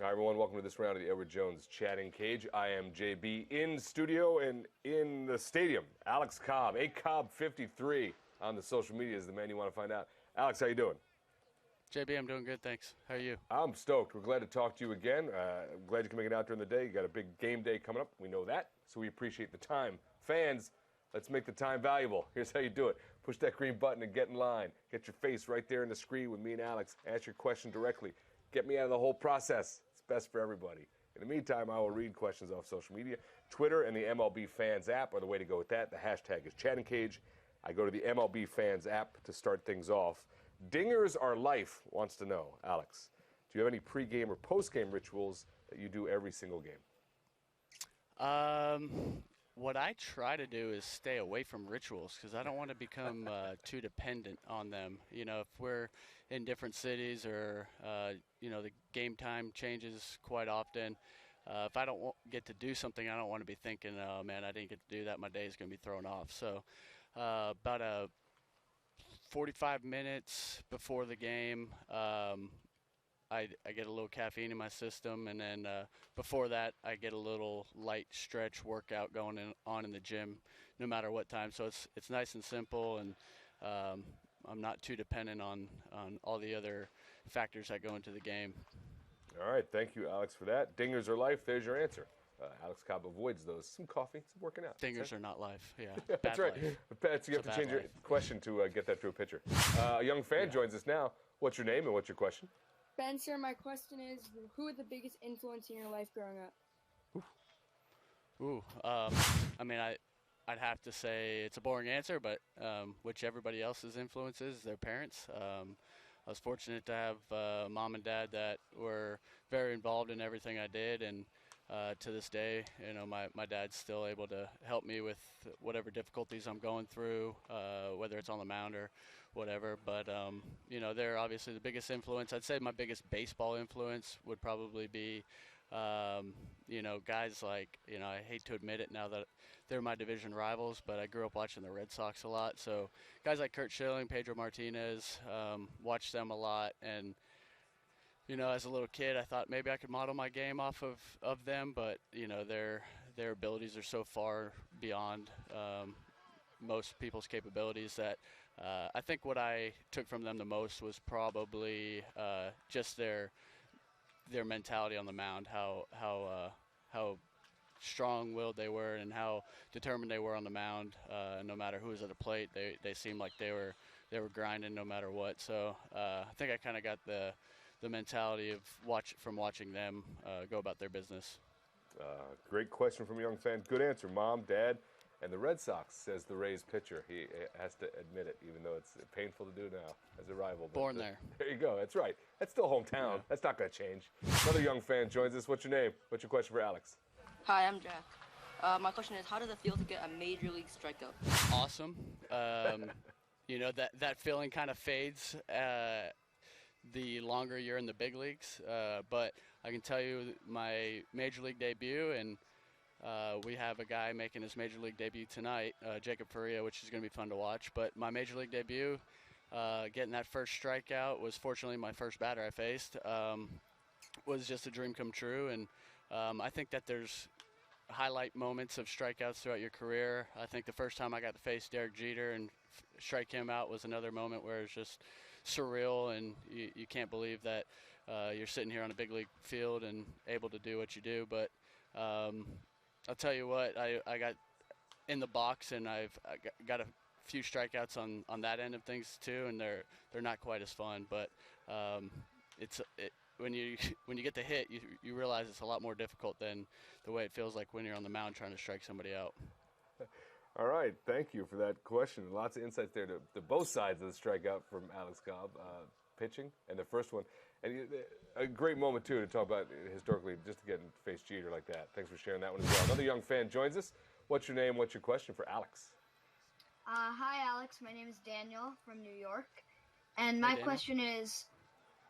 Hi, everyone. Welcome to this round of the Edward Jones Chatting Cage. I am JB in studio and in the stadium. Alex Cobb, ACobb53 on the social media is the man you want to find out. Alex, how you doing? JB, I'm doing good, thanks. How are you? I'm stoked. We're glad to talk to you again. I'm glad you can make it out during the day. You got a big game day coming up. We know that, so we appreciate the time. Fans, let's make the time valuable. Here's how you do it. Push that green button and get in line. Get your face right there in the screen with me and Alex. Ask your question directly. Get me out of the whole process. It's best for everybody. In the meantime, I will read questions off social media. Twitter and the MLB Fans app are the way to go with that. The hashtag is Chatting Cage. I go to the MLB Fans app to start things off. Dingers Are Life wants to know, Alex, do you have any pregame or postgame rituals that you do every single game? What I try to do is stay away from rituals because I don't want to become too dependent on them. You know, if we're in different cities or, the game time changes quite often, if I don't get to do something, I don't want to be thinking, oh, man, I didn't get to do that. My day is going to be thrown off. So about 45 minutes before the game, I get a little caffeine in my system, and then before that, I get a little light stretch workout going on in the gym, no matter what time. So it's nice and simple, and I'm not too dependent on all the other factors that go into the game. All right, thank you, Alex, for that. Dingers are life. There's your answer. Alex Cobb avoids those. Some coffee, some working out. Dingers are not life. Yeah, that's right. Life. You have to change your question to get that to a pitcher. A young fan joins us now. What's your name and what's your question? Spencer, my question is, who are the biggest influence in your life growing up? I'd have to say it's a boring answer, but which everybody else's influence is their parents. I was fortunate to have mom and dad that were very involved in everything I did, and to this day, my dad's still able to help me with whatever difficulties I'm going through, whether it's on the mound or whatever. But, they're obviously the biggest influence. I'd say my biggest baseball influence would probably be, guys like, I hate to admit it now that they're my division rivals, but I grew up watching the Red Sox a lot. So guys like Curt Schilling, Pedro Martinez, watched them a lot. And, as a little kid, I thought maybe I could model my game off of them, but, their abilities are so far beyond most people's capabilities that I think what I took from them the most was probably just their mentality on the mound, how strong-willed they were and how determined they were on the mound. No matter who was at the plate, they seemed like they were grinding no matter what. So I think I kind of got the mentality of watching them go about their business. Great question from a young fan. Good answer, Mom, Dad, and the Red Sox, says the Rays pitcher. He has to admit it, even though it's painful to do now as a rival. Born there. There you go. That's right. That's still hometown. Yeah. That's not going to change. Another young fan joins us. What's your name? What's your question for Alex? Hi, I'm Jack. My question is, how does it feel to get a major league strikeout? Awesome. That feeling kind of fades the longer you're in the big leagues. But I can tell you my major league debut, and we have a guy making his major league debut tonight, Jacob Faria, which is going to be fun to watch. But my major league debut, getting that first strikeout was fortunately my first batter I faced, was just a dream come true. And I think that there's highlight moments of strikeouts throughout your career. I think the first time I got to face Derek Jeter and strike him out was another moment where it's just surreal, and you can't believe that you're sitting here on a big league field and able to do what you do. But I'll tell you what, I got in the box, and I got a few strikeouts on that end of things too, and they're not quite as fun. But when you get the hit, you realize it's a lot more difficult than the way it feels like when you're on the mound trying to strike somebody out. All right, thank you for that question. Lots of insights there to both sides of the strikeout from Alex Cobb, pitching, and the first one. And a great moment, too, to talk about historically, just to get and face Jeter like that. Thanks for sharing that one as well. Another young fan joins us. What's your name? What's your question for Alex? Hi, Alex. My name is Daniel from New York. And my question is,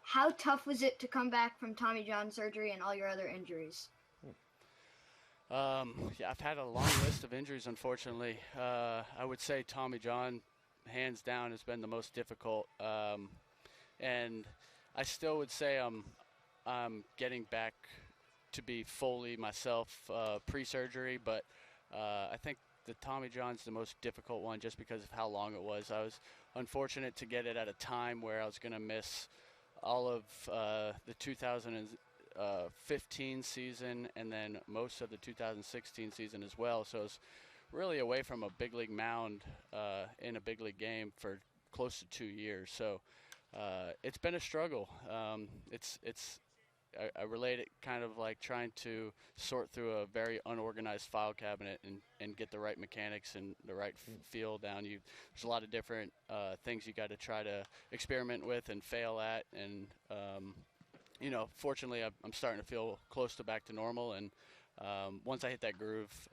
how tough was it to come back from Tommy John surgery and all your other injuries? I've had a long list of injuries, unfortunately. I would say Tommy John, hands down, has been the most difficult. And I still would say I'm I'm getting back to be fully myself pre-surgery, but I think the Tommy John's the most difficult one just because of how long it was. I was unfortunate to get it at a time where I was going to miss all of the 2015 season and then most of the 2016 season as well. So it's really away from a big league mound in a big league game for close to 2 years. So it's been a struggle. I relate it kind of like trying to sort through a very unorganized file cabinet and get the right mechanics and the right feel down. There's a lot of different things you got to try to experiment with and fail at. And, fortunately, I'm starting to feel close to back to normal. And once I hit that groove,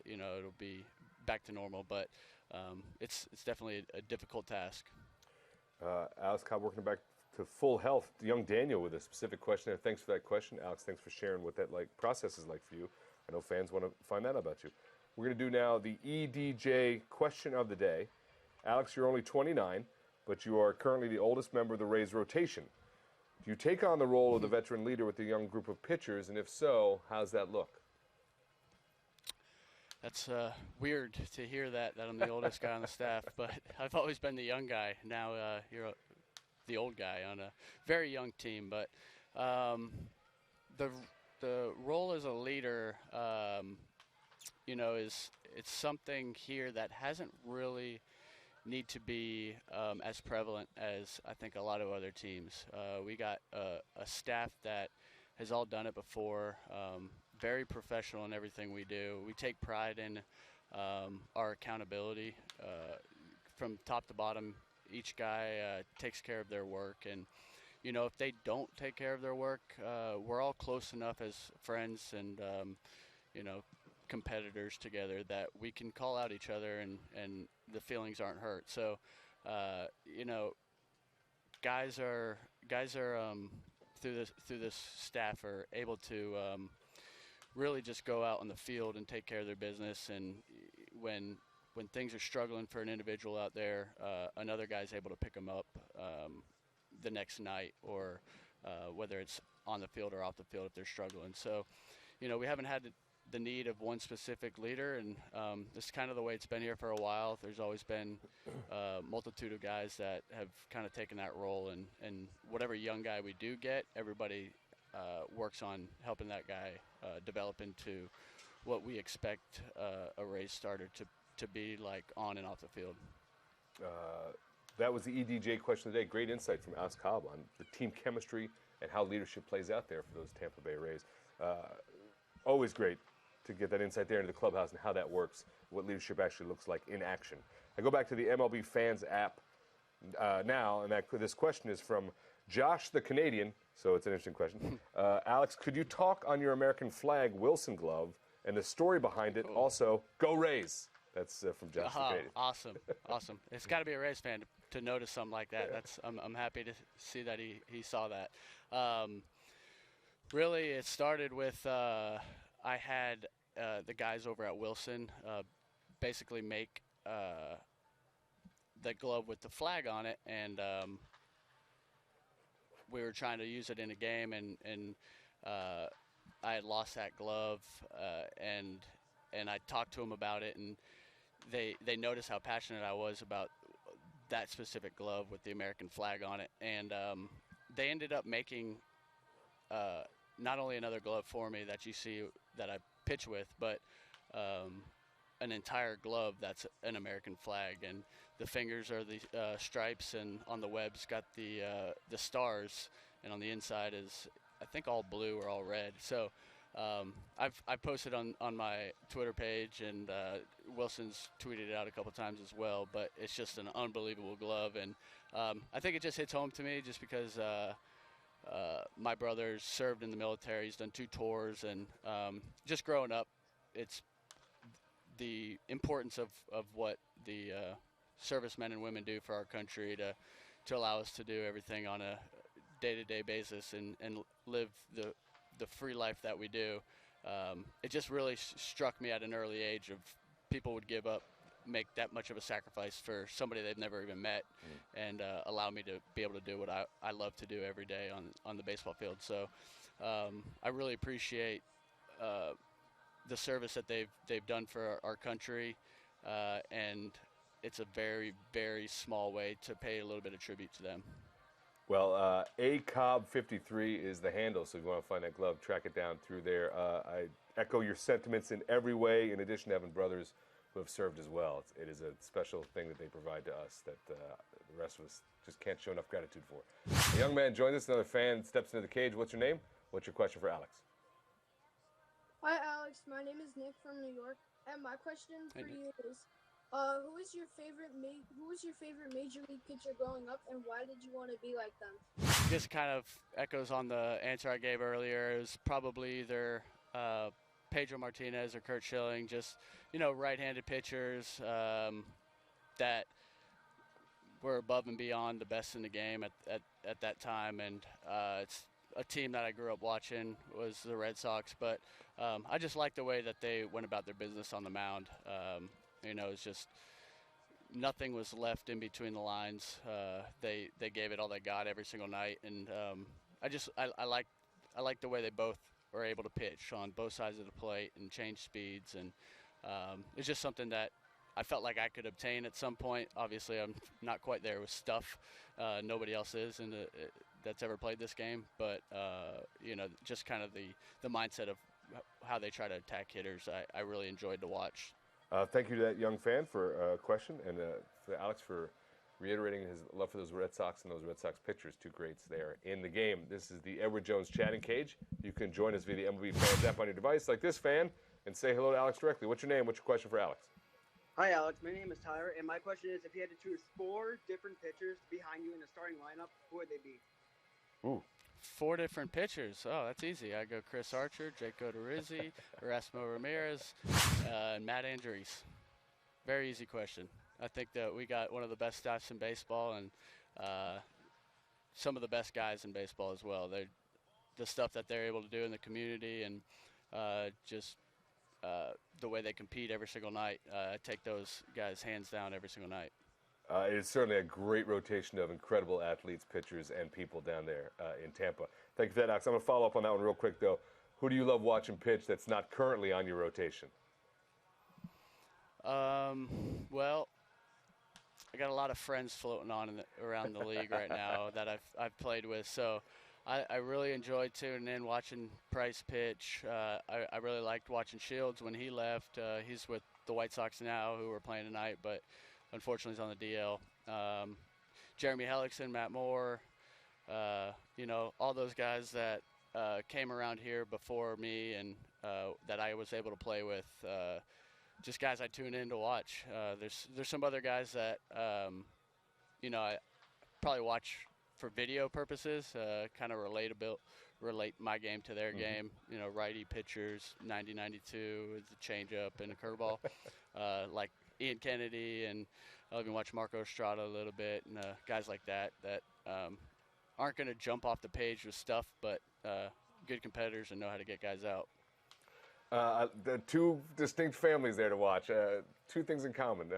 it'll be back to normal. But it's definitely a difficult task. Alex Cobb working back to full health. Young Daniel with a specific question there. Thanks for that question, Alex. Thanks for sharing what that process is like for you. I know fans want to find that out about you. We're going to do now the EDJ question of the day. Alex, you're only 29, but you are currently the oldest member of the Rays rotation. Do you take on the role of the veteran leader with the young group of pitchers, and if so, how's that look? That's weird to hear that I'm the oldest guy on the staff, but I've always been the young guy. Now you're the old guy on a very young team. But the role as a leader, it's something here that hasn't really need to be as prevalent as I think a lot of other teams. We got a staff that has all done it before. Very professional in everything we do. We take pride in our accountability from top to bottom. Each guy takes care of their work, and if they don't take care of their work, we're all close enough as friends and competitors together that we can call out each other and the feelings aren't hurt. So guys are through this staff are able to really just go out on the field and take care of their business. And when things are struggling for an individual out there, another guy's able to pick them up the next night, or whether it's on the field or off the field if they're struggling. So, we haven't had the need of one specific leader, and this is kind of the way it's been here for a while. There's always been a multitude of guys that have kind of taken that role, and whatever young guy we do get, everybody works on helping that guy develop into what we expect a Rays starter to be like on and off the field. That was the EDJ question of the day. Great insight from Alex Cobb on the team chemistry and how leadership plays out there for those Tampa Bay Rays. Always great to get that insight there into the clubhouse and how that works, what leadership actually looks like in action. I go back to the MLB Fans app now, and this question is from Josh the Canadian, so it's an interesting question. Alex, could you talk on your American flag Wilson glove and the story behind it? Also, go Rays. That's from Josh the Canadian. Awesome. It's got to be a Rays fan to notice something like that. Yeah. I'm happy to see that he saw that. Really, it started with I had the guys over at Wilson basically make the glove with the flag on it, and we were trying to use it in a game, and I had lost that glove, and I talked to them about it, and they noticed how passionate I was about that specific glove with the American flag on it, and they ended up making not only another glove for me that you see that I pitch with, but an entire glove that's an American flag, and the fingers are the stripes, and on the web's got the stars, and on the inside is I think all blue or all red. So I've posted on my Twitter page, and Wilson's tweeted it out a couple times as well, but it's just an unbelievable glove, and I think it just hits home to me just because my brother's served in the military. He's done 2 tours, and just growing up, it's the importance of what the servicemen and women do for our country to allow us to do everything on a day-to-day basis and live the free life that we do. It just really struck me at an early age of people would make that much of a sacrifice for somebody they've never even met, and allow me to be able to do what I love to do every day on the baseball field. So I really appreciate the service that they've done for our country, and it's a very, very small way to pay a little bit of tribute to them. Well, Cobb 53 is the handle, so if you want to find that glove, track it down through there. I echo your sentiments in every way, in addition to having brothers who have served as well. It is a special thing that they provide to us that the rest of us just can't show enough gratitude for. A young man joins us, another fan steps into the cage. What's your name? What's your question for Alex? Hi, Alex. My name is Nick from New York, and my question for you is, who was your favorite major league pitcher growing up, and why did you want to be like them? This kind of echoes on the answer I gave earlier. It was probably either Pedro Martinez or Kurt Schilling, just, right-handed pitchers that were above and beyond the best in the game at that time. And it's a team that I grew up watching was the Red Sox, but I just liked the way that they went about their business on the mound. It's just nothing was left in between the lines. They gave it all they got every single night, and I like the way they both were able to pitch on both sides of the plate and change speeds, and it's just something that I felt like I could obtain at some point. Obviously, I'm not quite there with stuff. Nobody else is that's ever played this game, but just kind of the mindset of how they try to attack hitters, I really enjoyed to watch. Thank you to that young fan for a question, and for Alex for reiterating his love for those Red Sox and those Red Sox pitchers, two greats there in the game. This is the Edward Jones Chatting Cage. You can join us via the MLB Fans app on your device like this fan and say hello to Alex directly. What's your name? What's your question for Alex? Hi, Alex. My name is Tyler, and my question is, if you had to choose 4 different pitchers behind you in the starting lineup, who would they be? Ooh. 4 different pitchers. Oh, that's easy. I go Chris Archer, Jake Odorizzi, Erasmo Ramirez, and Matt Andrees. Very easy question. I think that we got one of the best staffs in baseball, and some of the best guys in baseball as well. The stuff that they're able to do in the community, and just the way they compete every single night. I take those guys hands down every single night. It is certainly a great rotation of incredible athletes, pitchers, and people down there in Tampa. Thank you for that, Alex. I'm going to follow up on that one real quick, though. Who do you love watching pitch that's not currently on your rotation? Well, I got a lot of friends floating on around the league right now that I've played with, so I really enjoyed tuning in, watching Price pitch. I really liked watching Shields when he left. He's with the White Sox now, who are playing tonight, but unfortunately he's on the DL. Jeremy Hellickson, Matt Moore, all those guys that came around here before me and that I was able to play with. Just guys I tune in to watch. There's some other guys that I probably watch for video purposes, kind of relate my game to their game. Righty pitchers, 90-92 is a changeup and a curveball, like Ian Kennedy, and I'll even watch Marco Estrada a little bit, and guys like that aren't going to jump off the page with stuff, but good competitors and know how to get guys out. The two distinct families there to watch. 2 things in common.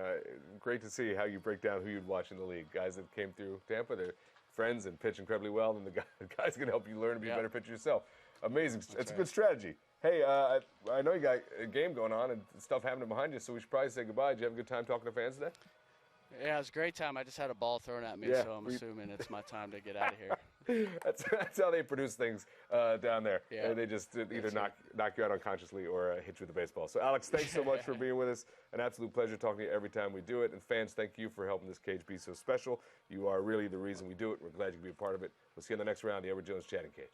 Great to see how you break down who you'd watch in the league. Guys that came through Tampa, they're friends and pitch incredibly well, and the guys can help you learn to be a better pitcher yourself. Amazing. It's a good strategy. Hey, I know you got a game going on and stuff happening behind you, so we should probably say goodbye. Did you have a good time talking to fans today? Yeah, it was a great time. I just had a ball thrown at me, so I'm assuming it's my time to get out of here. That's how they produce things down there. Yeah. They just either knock you out unconsciously or hit you with a baseball. So, Alex, thanks so much for being with us. An absolute pleasure talking to you every time we do it. And fans, thank you for helping this cage be so special. You are really the reason we do it. We're glad you can be a part of it. We'll see you in the next round, the Edward Jones Chatting Cage.